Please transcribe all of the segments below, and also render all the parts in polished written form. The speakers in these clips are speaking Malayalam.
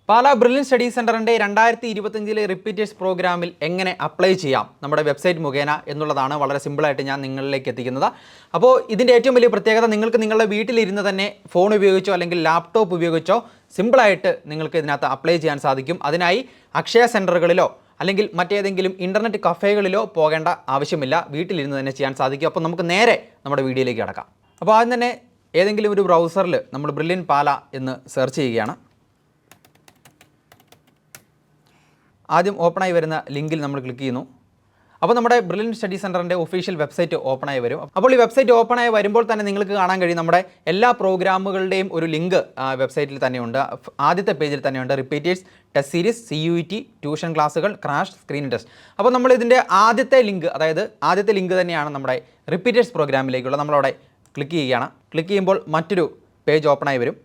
പാലാ ബ്രില്യൻ സ്റ്റഡി സെൻ്ററിൻ്റെ 2025 റിപ്പീറ്റേഴ്സ് പ്രോഗ്രാമിൽ എങ്ങനെ അപ്ലൈ ചെയ്യാം നമ്മുടെ വെബ്സൈറ്റ് മുഖേന എന്നുള്ളതാണ് വളരെ സിമ്പിളായിട്ട് ഞാൻ നിങ്ങളിലേക്ക് എത്തിക്കുന്നത്. അപ്പോൾ ഇതിൻ്റെ ഏറ്റവും വലിയ പ്രത്യേകത നിങ്ങൾക്ക് നിങ്ങളുടെ വീട്ടിലിരുന്ന് തന്നെ ഫോൺ ഉപയോഗിച്ചോ അല്ലെങ്കിൽ ലാപ്ടോപ്പ് ഉപയോഗിച്ചോ സിമ്പിളായിട്ട് നിങ്ങൾക്ക് ഇതിനകത്ത് അപ്ലൈ ചെയ്യാൻ സാധിക്കും. അതിനായി അക്ഷയ സെൻറ്ററുകളിലോ അല്ലെങ്കിൽ മറ്റേതെങ്കിലും ഇൻ്റർനെറ്റ് കഫേകളിലോ പോകേണ്ട ആവശ്യമില്ല, വീട്ടിലിരുന്ന് തന്നെ ചെയ്യാൻ സാധിക്കും. അപ്പോൾ നമുക്ക് നേരെ നമ്മുടെ വീഡിയോയിലേക്ക് കിടക്കാം. അപ്പോൾ ആദ്യം തന്നെ ഏതെങ്കിലും ഒരു ബ്രൗസറിൽ നമ്മൾ ബ്രില്യൻ പാല എന്ന് സെർച്ച് ചെയ്യുകയാണ്. ആദ്യം ഓപ്പണായി വരുന്ന ലിങ്കിൽ നമ്മൾ ക്ലിക്ക് ചെയ്യുന്നു. അപ്പോൾ നമ്മുടെ ബ്രില്യൻ സ്റ്റഡി സെൻ്ററിൻ്റെ ഒഫീഷ്യൽ വെബ്സൈറ്റ് ഓപ്പണായി വരും. അപ്പോൾ ഈ വെബ്സൈറ്റ് ഓപ്പണായി വരുമ്പോൾ തന്നെ നിങ്ങൾക്ക് കാണാൻ കഴിയും നമ്മുടെ എല്ലാ പ്രോഗ്രാമുകളുടെയും ഒരു ലിങ്ക് വെബ്സൈറ്റിൽ തന്നെയുണ്ട്. ആദ്യത്തെ പേജിൽ തന്നെയുണ്ട് repeaters test series, CUET, tuition ക്ലാസ്സുകൾ, ക്രാഷ്, സ്ക്രീൻ ടെസ്റ്റ്. അപ്പോൾ നമ്മൾ ഇതിൻ്റെ ആദ്യത്തെ ലിങ്ക്, അതായത് ആദ്യത്തെ ലിങ്ക് തന്നെയാണ് നമ്മുടെ റിപ്പീറ്റേഴ്സ് പ്രോഗ്രാമിലേക്കുള്ള. നമ്മളവിടെ ക്ലിക്ക് ചെയ്യുകയാണ്. ക്ലിക്ക് ചെയ്യുമ്പോൾ മറ്റൊരു പേജ് ഓപ്പണായി വരും.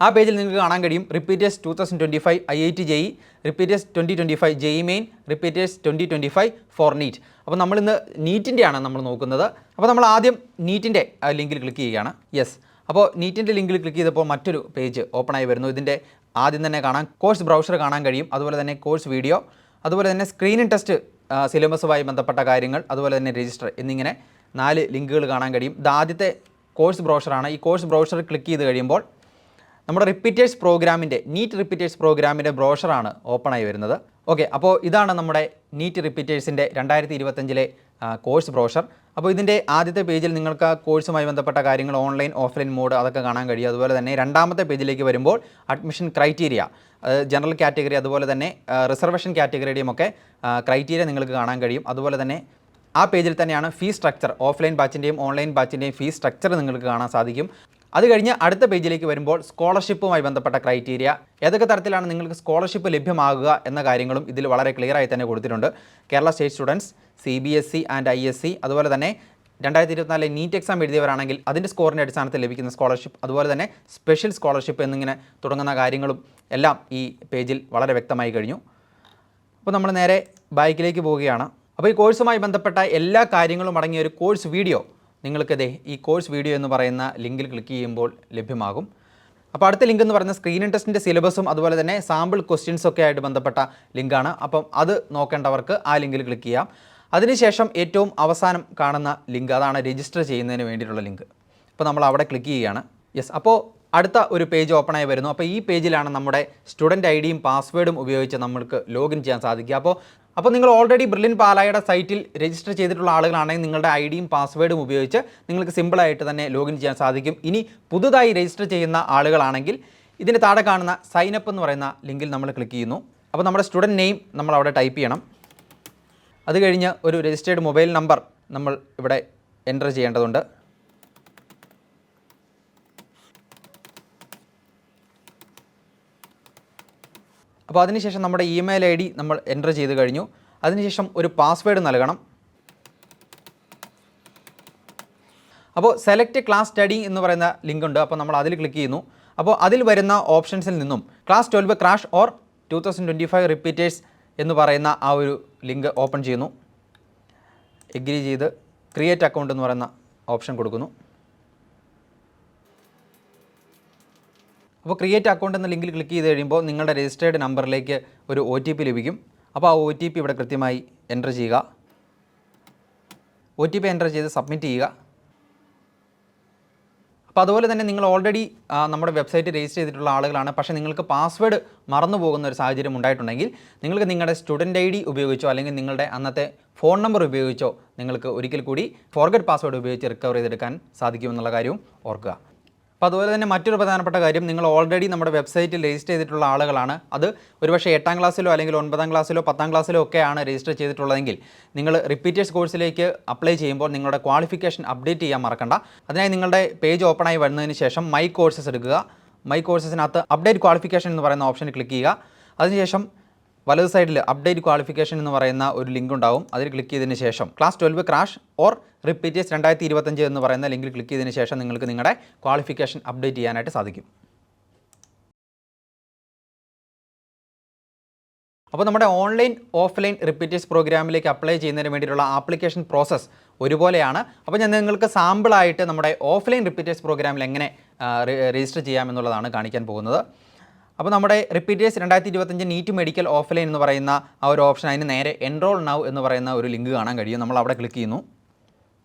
ആ പേജിൽ നിങ്ങൾക്ക് കാണാൻ കഴിയും repeaters 2025 IIT JEE, repeaters 2025 JEE main, repeaters 2025 for NEET. അപ്പോൾ നമ്മളിന്ന് നീറ്റിൻ്റെയാണ് നമ്മൾ നോക്കുന്നത്. അപ്പോൾ നമ്മൾ ആദ്യം നീറ്റിൻ്റെ ലിങ്കിൽ ക്ലിക്ക് ചെയ്യുകയാണ്. യെസ്, അപ്പോൾ നീറ്റിൻ്റെ ലിങ്കിൽ ക്ലിക്ക് ചെയ്തപ്പോൾ മറ്റൊരു പേജ് ഓപ്പണായി വരുന്നു. ഇതിൻ്റെ ആദ്യം തന്നെ കാണാൻ കോഴ്സ് ബ്രൗസർ കാണാൻ കഴിയും, അതുപോലെ തന്നെ കോഴ്സ് വീഡിയോ, അതുപോലെ തന്നെ സ്ക്രീനിങ് ടെസ്റ്റ് സിലബസുമായി ബന്ധപ്പെട്ട കാര്യങ്ങൾ, അതുപോലെ തന്നെ രജിസ്റ്റർ എന്നിങ്ങനെ 4 ലിങ്കുകൾ കാണാൻ കഴിയും. ഇത് ആദ്യത്തെ കോഴ്സ് ബ്രൗസറാണ്. ഈ കോഴ്സ് ബ്രൗസർ ക്ലിക്ക് ചെയ്ത് കഴിയുമ്പോൾ നമ്മുടെ റിപ്പീറ്റേഴ്സ് പ്രോഗ്രാമിൻ്റെ നീറ്റ് റിപ്പീറ്റേഴ്സ് പ്രോഗ്രാമിൻ്റെ ബ്രോഷറാണ് ഓപ്പണായി വരുന്നത്. ഓക്കെ, അപ്പോൾ ഇതാണ് നമ്മുടെ നീറ്റ് റിപ്പീറ്റേഴ്സിൻ്റെ 2025 കോഴ്സ് ബ്രോഷർ. അപ്പോൾ ഇതിൻ്റെ ആദ്യത്തെ പേജിൽ നിങ്ങൾക്ക് ആ കോഴ്സുമായി ബന്ധപ്പെട്ട കാര്യങ്ങൾ, ഓൺലൈൻ ഓഫ്ലൈൻ മോഡ് അതൊക്കെ കാണാൻ കഴിയും. അതുപോലെ തന്നെ രണ്ടാമത്തെ പേജിലേക്ക് വരുമ്പോൾ അഡ്മിഷൻ ക്രൈറ്റീരിയ, ജനറൽ കാറ്റഗറി അതുപോലെ തന്നെ റിസർവേഷൻ കാറ്റഗറിയുടെയും ഒക്കെ ക്രൈറ്റീരിയ നിങ്ങൾക്ക് കാണാൻ കഴിയും. അതുപോലെ തന്നെ ആ പേജിൽ തന്നെയാണ് ഫീസ് സ്ട്രക്ചർ, ഓഫ്ലൈൻ ബാച്ചിൻ്റെയും ഓൺലൈൻ ബാച്ചിൻ്റെയും ഫീസ് സ്ട്രക്ചർ നിങ്ങൾക്ക് കാണാൻ സാധിക്കും. അത് കഴിഞ്ഞ് അടുത്ത പേജിലേക്ക് വരുമ്പോൾ സ്കോളർഷിപ്പുമായി ബന്ധപ്പെട്ട ക്രൈറ്റീരിയ, ഏതൊക്കെ തരത്തിലാണ് നിങ്ങൾക്ക് സ്കോളർഷിപ്പ് ലഭ്യമാകുക എന്ന കാര്യങ്ങളും ഇതിൽ വളരെ ക്ലിയറായി തന്നെ കൊടുത്തിട്ടുണ്ട്. Kerala state students, CBSE and ISC, അതുപോലെ തന്നെ 2024 നീറ്റ് എക്സാം എഴുതിയവരാണെങ്കിൽ അതിൻ്റെ സ്കോറിൻ്റെ അടിസ്ഥാനത്തിൽ ലഭിക്കുന്ന സ്കോളർഷിപ്പ്, അതുപോലെ തന്നെ സ്പെഷ്യൽ സ്കോളർഷിപ്പ് എന്നിങ്ങനെ തുടങ്ങുന്ന കാര്യങ്ങളും എല്ലാം ഈ പേജിൽ വളരെ വ്യക്തമായി കഴിഞ്ഞു. അപ്പോൾ നമ്മൾ നേരെ ബാക്കിലേക്ക് പോവുകയാണ്. അപ്പോൾ ഈ കോഴ്സുമായി ബന്ധപ്പെട്ട എല്ലാ കാര്യങ്ങളും അടങ്ങിയ ഒരു കോഴ്സ് വീഡിയോ നിങ്ങൾക്കതേ ഈ കോഴ്സ് വീഡിയോ എന്ന് പറയുന്ന ലിങ്കിൽ ക്ലിക്ക് ചെയ്യുമ്പോൾ ലഭ്യമാകും. അപ്പോൾ അടുത്ത ലിങ്ക് എന്ന് പറയുന്ന സ്ക്രീനിങ് ടെസ്റ്റിൻ്റെ സിലബസും അതുപോലെ തന്നെ സാമ്പിൾ ക്വസ്റ്റ്യൻസൊക്കെ ആയിട്ട് ബന്ധപ്പെട്ട ലിങ്കാണ്. അപ്പം അത് നോക്കേണ്ടവർക്ക് ആ ലിങ്കിൽ ക്ലിക്ക് ചെയ്യാം. അതിനുശേഷം ഏറ്റവും അവസാനം കാണുന്ന ലിങ്ക്, അതാണ് രജിസ്റ്റർ ചെയ്യുന്നതിന് വേണ്ടിയിട്ടുള്ള ലിങ്ക്. അപ്പോൾ നമ്മൾ അവിടെ ക്ലിക്ക് ചെയ്യുകയാണ്. യെസ്, അപ്പോൾ അടുത്ത ഒരു പേജ് ഓപ്പണായി വരുന്നു. അപ്പോൾ ഈ പേജിലാണ് നമ്മുടെ സ്റ്റുഡൻറ്റ് IDയും പാസ്വേഡും ഉപയോഗിച്ച് നമ്മൾക്ക് ലോഗിൻ ചെയ്യാൻ സാധിക്കുക. അപ്പോൾ നിങ്ങൾ ഓൾറെഡി ബ്രില്യൻ പാലായുടെ സൈറ്റിൽ രജിസ്റ്റർ ചെയ്തിട്ടുള്ള ആളുകളാണെങ്കിൽ നിങ്ങളുടെ IDയും പാസ്വേഡും ഉപയോഗിച്ച് നിങ്ങൾക്ക് സിമ്പിളായിട്ട് തന്നെ ലോഗിൻ ചെയ്യാൻ സാധിക്കും. ഇനി പുതുതായി രജിസ്റ്റർ ചെയ്യുന്ന ആളുകളാണെങ്കിൽ ഇതിന് താഴെ കാണുന്ന സൈനപ്പ് എന്ന് പറയുന്ന ലിങ്കിൽ നമ്മൾ ക്ലിക്ക് ചെയ്യുന്നു. അപ്പോൾ നമ്മുടെ സ്റ്റുഡൻറ്റ് നെയിം നമ്മൾ അവിടെ ടൈപ്പ് ചെയ്യണം. അത് കഴിഞ്ഞ് ഒരു രജിസ്റ്റേർഡ് മൊബൈൽ നമ്പർ നമ്മൾ ഇവിടെ എൻ്റർ ചെയ്യേണ്ടതുണ്ട്. അപ്പോൾ അതിനുശേഷം നമ്മുടെ ഇമെയിൽ ID നമ്മൾ എൻ്റർ ചെയ്ത് കഴിഞ്ഞു. അതിനുശേഷം ഒരു പാസ്വേഡ് നൽകണം. അപ്പോൾ സെലക്ട് ക്ലാസ് സ്റ്റഡി എന്ന് പറയുന്ന ലിങ്ക് ഉണ്ട്. അപ്പോൾ നമ്മൾ അതിൽ ക്ലിക്ക് ചെയ്യുന്നു. അപ്പോൾ അതിൽ വരുന്ന ഓപ്ഷൻസിൽ നിന്നും ക്ലാസ് 12 ക്രാഷ് ഓർ 2025 റിപ്പീറ്റേഴ്സ് എന്ന് പറയുന്ന ആ ഒരു ലിങ്ക് ഓപ്പൺ ചെയ്യുന്നു. എഗ്രി ചെയ്ത് ക്രിയേറ്റ് അക്കൗണ്ട് എന്ന് പറയുന്ന ഓപ്ഷൻ കൊടുക്കുന്നു. അപ്പോൾ ക്രിയേറ്റ് അക്കൗണ്ട് എന്ന ലിങ്കിൽ ക്ലിക്ക് ചെയ്ത് കഴിയുമ്പോൾ നിങ്ങളുടെ രജിസ്റ്റേർഡ് നമ്പറിലേക്ക് ഒരു OTP ലഭിക്കും. അപ്പോൾ ആ OTP ഇവിടെ കൃത്യമായി എൻ്റർ ചെയ്യുക. OTP എൻ്റർ ചെയ്ത് സബ്മിറ്റ് ചെയ്യുക. അപ്പോൾ അതുപോലെ തന്നെ നിങ്ങൾ ഓൾറെഡി നമ്മുടെ വെബ്സൈറ്റ് രജിസ്റ്റർ ചെയ്തിട്ടുള്ള ആളുകളാണ്, പക്ഷേ നിങ്ങൾക്ക് പാസ്വേഡ് മറന്നു പോകുന്ന ഒരു സാഹചര്യം ഉണ്ടായിട്ടുണ്ടെങ്കിൽ നിങ്ങൾക്ക് നിങ്ങളുടെ സ്റ്റുഡൻറ്റ് ID ഉപയോഗിച്ചോ അല്ലെങ്കിൽ നിങ്ങളുടെ അന്നത്തെ ഫോൺ നമ്പർ ഉപയോഗിച്ചോ നിങ്ങൾക്ക് ഒരിക്കൽ കൂടി ഫോർഗറ്റ് പാസ്വേഡ് ഉപയോഗിച്ച് റിക്കവർ ചെയ്തെടുക്കാൻ സാധിക്കുമെന്നുള്ള കാര്യവും ഓർക്കുക. അപ്പോൾ അതുപോലെ തന്നെ മറ്റൊരു പ്രധാനപ്പെട്ട കാര്യം, നിങ്ങൾ ഓൾറെഡി നമ്മുടെ വെബ്സൈറ്റിൽ രജിസ്റ്റർ ചെയ്തിട്ടുള്ള ആളുകളാണ്, അത് ഒരുപക്ഷെ 8ാം ക്ലാസ്സിലോ അല്ലെങ്കിൽ 9ാം ക്ലാസ്സിലോ 10ാം ക്ലാസ്സിലോ ഒക്കെയാണ് രജിസ്റ്റർ ചെയ്തിട്ടുള്ളതെങ്കിൽ നിങ്ങൾ റിപ്പീറ്റേഴ്സ് കോഴ്സിലേക്ക് അപ്ലൈ ചെയ്യുമ്പോൾ നിങ്ങളുടെ ക്വാളിഫിക്കേഷൻ അപ്ഡേറ്റ് ചെയ്യാൻ മറക്കണ്ട. അതിനായി നിങ്ങളുടെ പേജ് ഓപ്പണായി വരുന്നതിന് ശേഷം മൈ കോഴ്സസ് എടുക്കുക. മൈ കോഴ്സസിനകത്ത് അപ്ഡേറ്റ് ക്വാളിഫിക്കേഷൻ എന്ന് പറയുന്ന ഓപ്ഷനിൽ ക്ലിക്ക് ചെയ്യുക. അതിനുശേഷം വലത് സൈഡിൽ അപ്ഡേറ്റ് ക്വാളിഫിക്കേഷൻ എന്ന് പറയുന്ന ഒരു ലിങ്ക് ഉണ്ടാവും. അതിൽ ക്ലിക്ക് ചെയ്തതിന് ശേഷം ക്ലാസ് 12 ക്രാഷ് ഓർ റിപ്പീറ്റേഴ്സ് 2025 എന്ന് പറയുന്ന ലിങ്കിൽ ക്ലിക്ക് ചെയ്തതിന് ശേഷം നിങ്ങൾക്ക് നിങ്ങളുടെ ക്വാളിഫിക്കേഷൻ അപ്ഡേറ്റ് ചെയ്യാനായിട്ട് സാധിക്കും. അപ്പോൾ നമ്മുടെ ഓൺലൈൻ ഓഫ്ലൈൻ റിപ്പീറ്റേഴ്സ് പ്രോഗ്രാമിലേക്ക് അപ്ലൈ ചെയ്യുന്നതിന് വേണ്ടിയിട്ടുള്ള ആപ്ലിക്കേഷൻ പ്രോസസ്സ് ഒരുപോലെയാണ്. അപ്പോൾ ഞാൻ നിങ്ങൾക്ക് സാമ്പിളായിട്ട് നമ്മുടെ ഓഫ്ലൈൻ റിപ്പീറ്റേഴ്സ് പ്രോഗ്രാമിൽ എങ്ങനെ രജിസ്റ്റർ ചെയ്യാമെന്നുള്ളതാണ് കാണിക്കാൻ പോകുന്നത്. അപ്പോൾ നമ്മുടെ റിപ്പീറ്റേഴ്സ് 2025 നീറ്റ് മെഡിക്കൽ ഓഫ്ലൈൻ എന്ന് പറയുന്ന ആ ഒരു ഓപ്ഷൻ, അതിന് നേരെ എൻറോൾ നൗ എന്ന് പറയുന്ന ഒരു ലിങ്ക് കാണാൻ കഴിയും. നമ്മൾ അവിടെ ക്ലിക്ക് ചെയ്യുന്നു.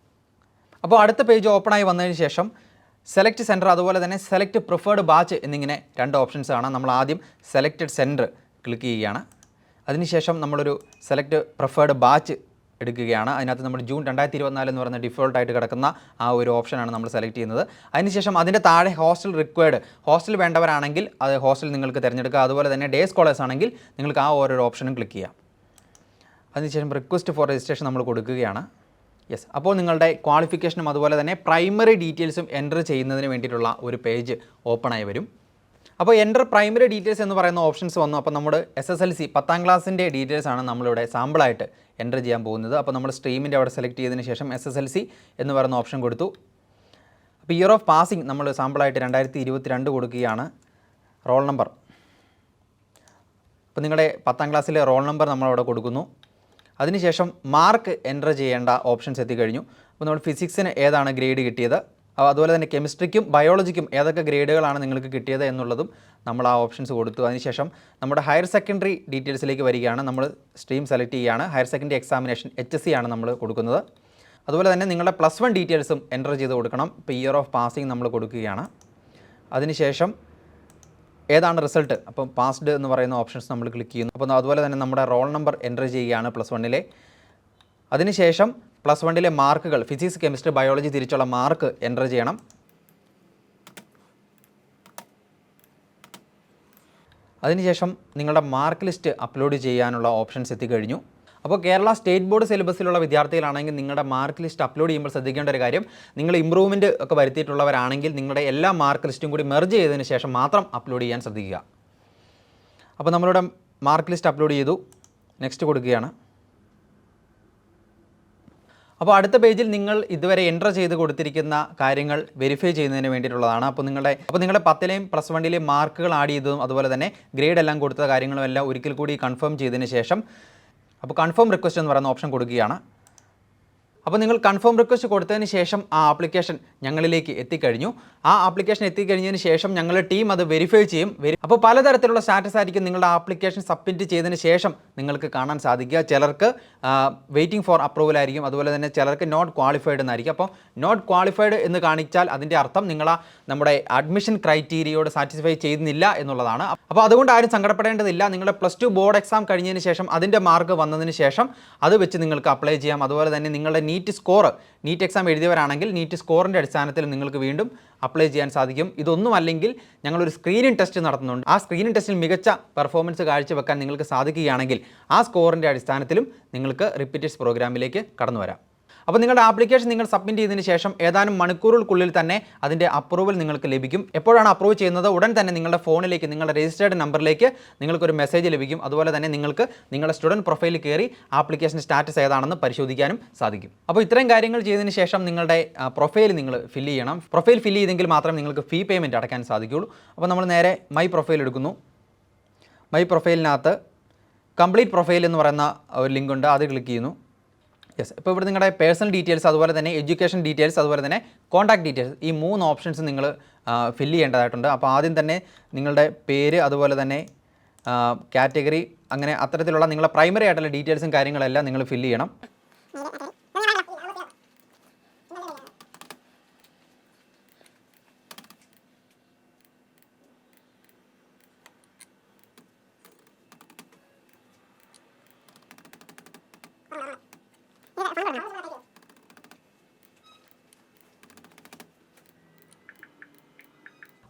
അപ്പോൾ അടുത്ത പേജ് ഓപ്പണായി വന്നതിന് ശേഷം സെലക്ട് സെൻറ്റർ അതുപോലെ തന്നെ സെലക്ട് പ്രിഫേർഡ് ബാച്ച് എന്നിങ്ങനെ 2 ഓപ്ഷൻസ് കാണാം. നമ്മൾ ആദ്യം സെലക്റ്റഡ് സെൻറ്റർ ക്ലിക്ക് ചെയ്യുകയാണ്. അതിനുശേഷം നമ്മളൊരു സെലക്ട് പ്രിഫേർഡ് ബാച്ച് എടുക്കുകയാണ്. അതിനകത്ത് നമ്മൾ ജൂൺ 2024 എന്ന് പറയുന്ന ഡിഫോൾട്ടായിട്ട് കിടക്കുന്ന ആ ഒരു ഓപ്ഷനാണ് നമ്മൾ സെലക്ട് ചെയ്യുന്നത്. അതിനുശേഷം അതിൻ്റെ താഴെ ഹോസ്റ്റൽ റിക്വയർഡ്, ഹോസ്റ്റൽ വേണ്ടവരാണെങ്കിൽ അത് ഹോസ്റ്റൽ നിങ്ങൾക്ക് തിരഞ്ഞെടുക്കുക. അതുപോലെ തന്നെ ഡേ സ്കോളേഴ്സ് ആണെങ്കിൽ നിങ്ങൾക്ക് ആ ഓരോ ഓപ്ഷനും ക്ലിക്ക് ചെയ്യാം. അതിനുശേഷം റിക്വസ്റ്റ് ഫോർ രജിസ്ട്രേഷൻ നമ്മൾ കൊടുക്കുകയാണ്. യെസ്, അപ്പോൾ നിങ്ങളുടെ ക്വാളിഫിക്കേഷനും അതുപോലെ തന്നെ പ്രൈമറി ഡീറ്റെയിൽസും എൻ്റർ ചെയ്യുന്നതിന് വേണ്ടിയിട്ടുള്ള ഒരു പേജ് ഓപ്പണായി വരും. അപ്പോൾ എൻ്റർ പ്രൈമറി ഡീറ്റെയിൽസ് എന്ന് പറയുന്ന ഓപ്ഷൻസ് വന്നു. അപ്പോൾ നമ്മുടെ SSLC 10ാം ക്ലാസ്സിൻ്റെ ഡീറ്റെയിൽസ് ആണ് നമ്മളിവിടെ സാമ്പിളായിട്ട് എൻ്റർ ചെയ്യാൻ പോകുന്നത്. അപ്പോൾ നമ്മൾ സ്ട്രീമിൻ്റെ അവിടെ സെലക്ട് ചെയ്തതിന് ശേഷം SSLC എന്ന് പറയുന്ന ഓപ്ഷൻ കൊടുത്തു. അപ്പോൾ ഇയർ ഓഫ് പാസിംഗ് നമ്മൾ സാമ്പിളായിട്ട് 2022 കൊടുക്കുകയാണ്. റോൾ നമ്പർ, അപ്പോൾ നിങ്ങളുടെ 10ാം ക്ലാസ്സിലെ റോൾ നമ്പർ നമ്മളവിടെ കൊടുക്കുന്നു. അതിനുശേഷം മാർക്ക് എൻ്റർ ചെയ്യേണ്ട ഓപ്ഷൻസ് എത്തിക്കഴിഞ്ഞു. അപ്പോൾ നമ്മൾ ഫിസിക്സിന് ഏതാണ് ഗ്രേഡ് കിട്ടിയത്, അതുപോലെ തന്നെ കെമിസ്ട്രിക്കും ബയോളജിക്കും ഏതൊക്കെ ഗ്രേഡുകളാണ് നിങ്ങൾക്ക് കിട്ടിയത് എന്നുള്ളതും നമ്മൾ ആ ഓപ്ഷൻസ് കൊടുത്തു. അതിനുശേഷം നമ്മുടെ ഹയർ സെക്കൻഡറി ഡീറ്റെയിൽസിലേക്ക് വരികയാണ്. നമ്മൾ സ്ട്രീം സെലക്ട് ചെയ്യുകയാണ്. ഹയർ സെക്കൻഡറി എക്സാമിനേഷൻ HSC ആണ് നമ്മൾ കൊടുക്കുന്നത്. അതുപോലെ തന്നെ നിങ്ങളുടെ +1 ഡീറ്റെയിൽസും എൻ്റർ ചെയ്ത് കൊടുക്കണം. ഇപ്പോൾ ഇയർ ഓഫ് പാസിംഗ് നമ്മൾ കൊടുക്കുകയാണ്. അതിനുശേഷം ഏതാണ് റിസൾട്ട്, അപ്പം പാസ്ഡ് എന്ന് പറയുന്ന ഓപ്ഷൻസ് നമ്മൾ ക്ലിക്ക് ചെയ്യുന്നു. അപ്പോൾ അതുപോലെ തന്നെ നമ്മുടെ റോൾ നമ്പർ എൻ്റർ ചെയ്യുകയാണ് +1. അതിനുശേഷം +1 മാർക്കുകൾ ഫിസിക്സ് കെമിസ്ട്രി ബയോളജി തിരിച്ചുള്ള മാർക്ക് എൻ്റർ ചെയ്യണം. അതിനുശേഷം നിങ്ങളുടെ മാർക്ക് ലിസ്റ്റ് അപ്ലോഡ് ചെയ്യാനുള്ള ഓപ്ഷൻസ് എത്തിക്കഴിഞ്ഞു. അപ്പോൾ കേരള സ്റ്റേറ്റ് ബോർഡ് സിലബസിലുള്ള വിദ്യാർത്ഥികളാണെങ്കിൽ നിങ്ങളുടെ മാർക്ക് ലിസ്റ്റ് അപ്ലോഡ് ചെയ്യുമ്പോൾ ശ്രദ്ധിക്കേണ്ട ഒരു കാര്യം, നിങ്ങൾ ഇമ്പ്രൂവ്മെൻറ്റ് ഒക്കെ വരുത്തിയിട്ടുള്ളവരാണെങ്കിൽ നിങ്ങളുടെ എല്ലാ മാർക്ക് ലിസ്റ്റും കൂടി മെർജ് ചെയ്തതിന് ശേഷം മാത്രം അപ്ലോഡ് ചെയ്യാൻ ശ്രദ്ധിക്കുക. അപ്പോൾ നമ്മളിവിടെ മാർക്ക് ലിസ്റ്റ് അപ്ലോഡ് ചെയ്തു. നെക്സ്റ്റ് കൊടുക്കുകയാണ്. അപ്പോൾ അടുത്ത പേജിൽ നിങ്ങൾ ഇതുവരെ എൻ്റർ ചെയ്ത് കൊടുത്തിരിക്കുന്ന കാര്യങ്ങൾ വെരിഫൈ ചെയ്യുന്നതിന് വേണ്ടിയിട്ടുള്ളതാണ്. അപ്പോൾ നിങ്ങളുടെ 10ലെയും +1ലെയും മാർക്കുകൾ ആഡ് ചെയ്തതും അതുപോലെ തന്നെ ഗ്രേഡ് എല്ലാം കൊടുത്ത കാര്യങ്ങളും എല്ലാം ഒരിക്കൽ കൂടി കൺഫേം ചെയ്തതിന് ശേഷം അപ്പോൾ കൺഫേം റിക്വസ്റ്റ് എന്ന് പറയുന്ന ഓപ്ഷൻ കൊടുക്കുകയാണ്. അപ്പോൾ നിങ്ങൾ കൺഫേം റിക്വസ്റ്റ് കൊടുത്തതിന് ശേഷം ആ ആപ്ലിക്കേഷൻ ഞങ്ങളിലേക്ക് എത്തിക്കഴിഞ്ഞു. ആ ആപ്ലിക്കേഷൻ എത്തിക്കഴിഞ്ഞതിന് ശേഷം ഞങ്ങളുടെ ടീം അത് വെരിഫൈ ചെയ്യും. അപ്പോൾ പലതരത്തിലുള്ള സ്റ്റാറ്റസ് ആയിരിക്കും നിങ്ങളുടെ ആപ്ലിക്കേഷൻ സബ്മിറ്റ് ചെയ്തതിന് ശേഷം നിങ്ങൾക്ക് കാണാൻ സാധിക്കുക. ചിലർക്ക് വെയിറ്റിംഗ് ഫോർ അപ്രൂവൽ ആയിരിക്കും, അതുപോലെ തന്നെ ചിലർക്ക് നോട്ട് ക്വാളിഫൈഡ് എന്നായിരിക്കും. അപ്പോൾ നോട്ട് ക്വാളിഫൈഡ് എന്ന് കാണിച്ചാൽ അതിൻ്റെ അർത്ഥം നിങ്ങൾ നമ്മുടെ അഡ്മിഷൻ ക്രൈറ്റീരിയയോട് സാറ്റിസ്ഫൈ ചെയ്യുന്നില്ല എന്നുള്ളതാണ്. അപ്പോൾ അതുകൊണ്ട് ആരും സങ്കടപ്പെടേണ്ടതില്ല. നിങ്ങളുടെ +2 ബോർഡ് എക്സാം കഴിഞ്ഞതിന് ശേഷം അതിൻ്റെ മാർക്ക് വന്നതിന് ശേഷം അത് വെച്ച് നിങ്ങൾക്ക് അപ്ലൈ ചെയ്യാം. അതുപോലെ തന്നെ നിങ്ങളുടെ നീറ്റ് എക്സാം എഴുതിയവരാണെങ്കിൽ നീറ്റ് സ്കോറിൻ്റെ അടിസ്ഥാനത്തിൽ നിങ്ങൾക്ക് വീണ്ടും അപ്ലൈ ചെയ്യാൻ സാധിക്കും. ഇതൊന്നുമല്ലെങ്കിൽ ഞങ്ങളൊരു സ്ക്രീനിങ് ടെസ്റ്റ് നടത്തുന്നുണ്ട്. ആ സ്ക്രീനിങ് ടെസ്റ്റിൽ മികച്ച പെർഫോമൻസ് കാഴ്ചവെക്കാൻ നിങ്ങൾക്ക് സാധിക്കുകയാണെങ്കിൽ ആ സ്കോറിൻ്റെ അടിസ്ഥാനത്തിലും നിങ്ങൾക്ക് റിപ്പീറ്റേഴ്സ് പ്രോഗ്രാമിലേക്ക് കടന്നു വരാം. അപ്പോൾ നിങ്ങളുടെ ആപ്ലിക്കേഷൻ നിങ്ങൾ സബ്മിറ്റ് ചെയ്തതിന് ശേഷം ഏതാനും മണിക്കൂറുകൾക്കുള്ളിൽ തന്നെ അതിൻ്റെ അപ്രൂവൽ നിങ്ങൾക്ക് ലഭിക്കും. എപ്പോഴാണ് അപ്രൂവ് ചെയ്യുന്നത്? ഉടൻ തന്നെ നിങ്ങളുടെ ഫോണിലേക്ക് നിങ്ങളുടെ രജിസ്റ്റേർഡ് നമ്പറിലേക്ക് നിങ്ങൾക്കൊരു മെസ്സേജ് ലഭിക്കും. അതുപോലെ തന്നെ നിങ്ങൾക്ക് നിങ്ങളുടെ സ്റ്റുഡൻറ്റ് പ്രൊഫൈലിൽ കയറി ആപ്ലിക്കേഷൻ സ്റ്റാറ്റസ് ഏതാണെന്ന് പരിശോധിക്കാനും സാധിക്കും. അപ്പോൾ ഇത്രയും കാര്യങ്ങൾ ചെയ്തതിന് ശേഷം നിങ്ങളുടെ പ്രൊഫൈൽ നിങ്ങൾ ഫില്ല് ചെയ്യണം. പ്രൊഫൈൽ ഫില്ല് ചെയ്തെങ്കിൽ മാത്രമേ നിങ്ങൾക്ക് ഫീ പേയ്മെൻറ്റ് അടയ്ക്കാൻ സാധിക്കുകയുള്ളൂ. അപ്പോൾ നമ്മൾ നേരെ മൈ പ്രൊഫൈൽ എടുക്കുന്നു. മൈ പ്രൊഫൈലിനകത്ത് കംപ്ലീറ്റ് പ്രൊഫൈൽ എന്ന് പറയുന്ന ഒരു ലിങ്ക് ഉണ്ട്, അത് ക്ലിക്ക് ചെയ്യുന്നു. യെസ്, ഇപ്പോൾ ഇവിടെ നിങ്ങളുടെ പേഴ്സണൽ ഡീറ്റെയിൽസ് അതുപോലെ തന്നെ എഡ്യൂക്കേഷൻ ഡീറ്റെയിൽസ് അതുപോലെ തന്നെ കോൺടാക്ട് ഡീറ്റെയിൽസ് ഈ 3 ഓപ്ഷൻസ് നിങ്ങൾ ഫില്ല് ചെയ്യേണ്ടതായിട്ടുണ്ട്. അപ്പോൾ ആദ്യം തന്നെ നിങ്ങളുടെ പേര് അതുപോലെ തന്നെ കാറ്റഗറി അങ്ങനെ അത്തരത്തിലുള്ള നിങ്ങളുടെ പ്രൈമറി ആയിട്ടുള്ള ഡീറ്റെയിൽസും കാര്യങ്ങളെല്ലാം നിങ്ങൾ ഫില്ല് ചെയ്യണം.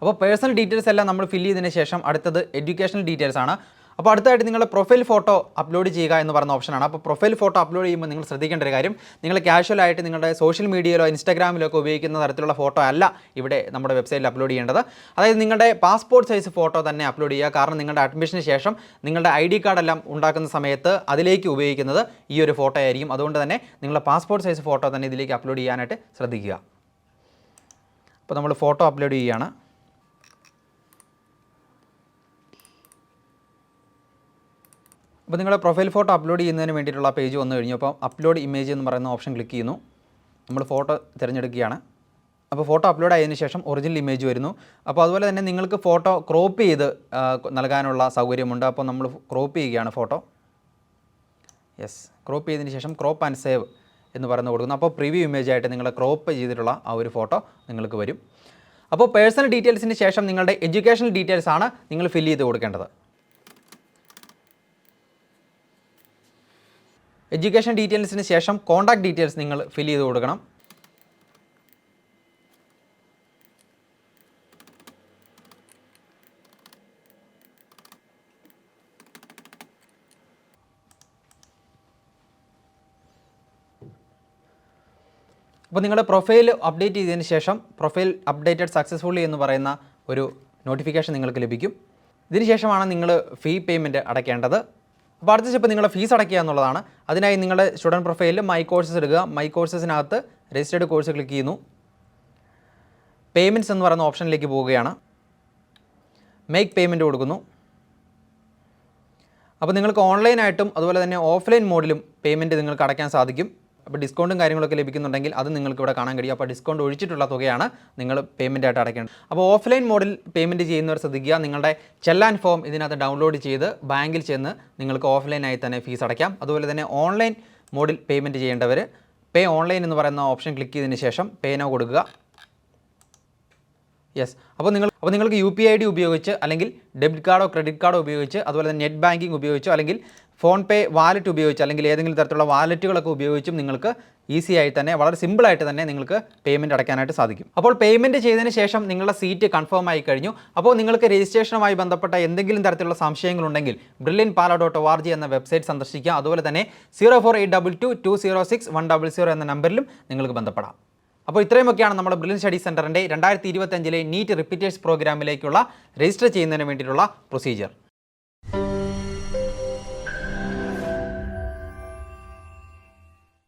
അപ്പോൾ പേഴ്സണൽ ഡീറ്റെയിൽസ് എല്ലാം നമ്മൾ ഫില്ല് ചെയ്തതിന് ശേഷം അടുത്തത് എഡ്യൂക്കേഷണൽ ഡീറ്റെയിൽസ് ആണ്. അപ്പോൾ അടുത്തായിട്ട് നിങ്ങളുടെ പ്രൊഫൈൽ ഫോട്ടോ അപ്ലോഡ് ചെയ്യുക എന്ന് പറയുന്ന ഓപ്ഷനാണ്. അപ്പോൾ പ്രൊഫൈൽ ഫോട്ടോ അപ്ലോഡ് ചെയ്യുമ്പോൾ നിങ്ങൾ ശ്രദ്ധിക്കേണ്ട ഒരു കാര്യം, നിങ്ങൾ കാഷ്വലായിട്ട് നിങ്ങളുടെ സോഷ്യൽ മീഡിയയിലോ ഇൻസ്റ്റാഗ്രാമിലോ ഒക്കെ ഉപയോഗിക്കുന്ന തരത്തിലുള്ള ഫോട്ടോ അല്ല ഇവിടെ നമ്മുടെ വെബ്സൈറ്റിൽ അപ്ലോഡ് ചെയ്യേണ്ടത്. അതായത് നിങ്ങളുടെ പാസ്പോർട്ട് സൈസ് ഫോട്ടോ തന്നെ അപ്ലോഡ് ചെയ്യുക. കാരണം നിങ്ങളുടെ അഡ്മിഷന് ശേഷം നിങ്ങളുടെ ID കാർഡെല്ലാം ഉണ്ടാക്കുന്ന സമയത്ത് അതിലേക്ക് ഉപയോഗിക്കുന്നത് ഈ ഒരു ഫോട്ടോ ആയിരിക്കും. അതുകൊണ്ട് തന്നെ നിങ്ങളുടെ പാസ്പോർട്ട് സൈസ് ഫോട്ടോ തന്നെ ഇതിലേക്ക് അപ്ലോഡ് ചെയ്യാനായിട്ട് ശ്രദ്ധിക്കുക. അപ്പോൾ നമ്മൾ ഫോട്ടോ അപ്ലോഡ് ചെയ്യുകയാണ്. അപ്പോൾ നിങ്ങളുടെ പ്രൊഫൈൽ ഫോട്ടോ അപ്ലോഡ് ചെയ്യുന്നതിന് വേണ്ടിയിട്ടുള്ള പേജ് വന്നു കഴിഞ്ഞു. അപ്പോൾ അപ്ലോഡ് ഇമേജ് എന്ന് പറയുന്ന ഓപ്ഷൻ ക്ലിക്ക് ചെയ്യുന്നു. നമ്മൾ ഫോട്ടോ തിരഞ്ഞെടുക്കുകയാണ്. അപ്പോൾ ഫോട്ടോ അപ്ലോഡ് ആയതിനു ശേഷം ഒറിജിനൽ ഇമേജ് വരുന്നു. അപ്പോൾ അതുപോലെ തന്നെ നിങ്ങൾക്ക് ഫോട്ടോ ക്രോപ്പ് ചെയ്ത് നൽകാനുള്ള സൗകര്യമുണ്ട്. അപ്പോൾ നമ്മൾ ക്രോപ്പ് ചെയ്യുകയാണ് ഫോട്ടോ. യെസ്, ക്രോപ്പ് ചെയ്തതിന് ശേഷം ക്രോപ്പ് ആൻഡ് സേവ് എന്ന് പറയുന്നത് കൊടുക്കുന്നു. അപ്പോൾ പ്രിവ്യൂ ഇമേജ് ആയിട്ട് നിങ്ങൾ ക്രോപ്പ് ചെയ്തിട്ടുള്ള ആ ഒരു ഫോട്ടോ നിങ്ങൾക്ക് വരും. അപ്പോൾ പേഴ്സണൽ ഡീറ്റെയിൽസിന് ശേഷം നിങ്ങളുടെ എഡ്യൂക്കേഷണൽ ഡീറ്റെയിൽസ് ആണ് നിങ്ങൾ ഫില്ല് ചെയ്ത് കൊടുക്കേണ്ടത്. എഡ്യൂക്കേഷൻ ഡീറ്റെയിൽസിന് ശേഷം കോൺടാക്ട് ഡീറ്റെയിൽസ് നിങ്ങൾ ഫില്ല് ചെയ്ത് കൊടുക്കണം. അപ്പോൾ നിങ്ങളുടെ പ്രൊഫൈൽ അപ്ഡേറ്റ് ചെയ്തതിന് ശേഷം പ്രൊഫൈൽ അപ്ഡേറ്റഡ് സക്സസ്ഫുള്ളി എന്ന് പറയുന്ന ഒരു നോട്ടിഫിക്കേഷൻ നിങ്ങൾക്ക് ലഭിക്കും. ഇതിന് ശേഷമാണ് നിങ്ങൾ ഫീ പേയ്മെൻറ്റ് അടയ്ക്കേണ്ടത്. അപ്പോൾ അടുത്ത സ്റ്റെപ്പ് നിങ്ങളുടെ ഫീസ് അടയ്ക്കുക എന്നുള്ളതാണ്. അതിനായി നിങ്ങളുടെ സ്റ്റുഡൻറ്റ് പ്രൊഫൈലിൽ മൈ കോഴ്സസ് എടുക്കുക. മൈ കോഴ്സസിനകത്ത് രജിസ്റ്റേർഡ് കോഴ്സ് ക്ലിക്ക് ചെയ്യുന്നു. പേയ്മെൻറ്റ്സ് എന്ന് പറയുന്ന ഓപ്ഷനിലേക്ക് പോവുകയാണ്. മേക്ക് പേയ്മെൻറ്റ് കൊടുക്കുന്നു. അപ്പോൾ നിങ്ങൾക്ക് ഓൺലൈനായിട്ടും അതുപോലെ തന്നെ ഓഫ്ലൈൻ മോഡിലും പേയ്മെൻറ്റ് നിങ്ങൾക്ക് അടയ്ക്കാൻ സാധിക്കും. അപ്പോൾ ഡിസ്കൗണ്ടും കാര്യങ്ങളൊക്കെ ലഭിക്കുന്നുണ്ടെങ്കിൽ അത് നിങ്ങൾക്ക് ഇവിടെ കാണാൻ കഴിയും. അപ്പോൾ ഡിസ്കൗണ്ട് ഒഴിച്ചിട്ടുള്ള തുകയാണ് നിങ്ങൾ പേയ്മെൻ്റ് ആയിട്ട് അടയ്ക്കേണ്ടത്. അപ്പോൾ ഓഫ്ലൈൻ മോഡിൽ പേയ്മെൻറ്റ് ചെയ്യുന്നവർ ശ്രദ്ധിക്കുക, നിങ്ങളുടെ ചെല്ലാൻ ഫോം ഇതിനകത്ത് ഡൗൺലോഡ് ചെയ്ത് ബാങ്കിൽ ചെന്ന് നിങ്ങൾക്ക് ഓഫ്ലൈനായി തന്നെ ഫീസ് അടയ്ക്കാം. അതുപോലെ തന്നെ ഓൺലൈൻ മോഡിൽ പേയ്മെൻറ്റ് ചെയ്യേണ്ടവർ പേ ഓൺലൈൻ എന്ന് പറയുന്ന ഓപ്ഷൻ ക്ലിക്ക് ചെയ്തതിന് ശേഷം പേ നൗ കൊടുക്കുക. യെസ്, അപ്പോൾ നിങ്ങൾക്ക് UPI ID ഉപയോഗിച്ച് അല്ലെങ്കിൽ ഡെബിറ്റ് കാർഡോ ക്രെഡിറ്റ് കാർഡോ ഉപയോഗിച്ച് അതുപോലെ തന്നെ നെറ്റ് ബാങ്കിങ് ഉപയോഗിച്ചോ അല്ലെങ്കിൽ ഫോൺ പേ വാലറ്റ് ഉപയോഗിച്ച് അല്ലെങ്കിൽ ഏതെങ്കിലും തരത്തിലുള്ള വാലറ്റുകളൊക്കെ ഉപയോഗിച്ചും നിങ്ങൾക്ക് ഈസി ആയി തന്നെ വളരെ സിമ്പിളായിട്ട് തന്നെ നിങ്ങൾക്ക് പേയ്മെൻറ്റ് അടയ്ക്കാനായിട്ട് സാധിക്കും. അപ്പോൾ പേയ്മെൻറ്റ് ചെയ്തതിന് ശേഷം നിങ്ങളുടെ സീറ്റ് കൺഫേം ആയി കഴിഞ്ഞു. അപ്പോൾ നിങ്ങൾക്ക് രജിസ്ട്രേഷനുമായി ബന്ധപ്പെട്ട എന്തെങ്കിലും തരത്തിലുള്ള സംശയങ്ങളുണ്ടെങ്കിൽ brilliantpala.org എന്ന വെബ്സൈറ്റ് സന്ദർശിക്കുക. അതുപോലെ തന്നെ 04822206100 എന്ന നമ്പറിലും നിങ്ങൾക്ക് ബന്ധപ്പെടാം. അപ്പോൾ ഇത്രയുമൊക്കെയാണ് നമ്മുടെ ബ്രില്യൻറ്റ് സ്റ്റഡി സെൻറ്ററിൻ്റെ 2025 നീറ്റ് റിപ്പീറ്റേഴ്സ് പ്രോഗ്രാമിലേക്കുള്ള രജിസ്റ്റർ ചെയ്യുന്നതിന് വേണ്ടിയിട്ടുള്ള പ്രൊസീജിയർ.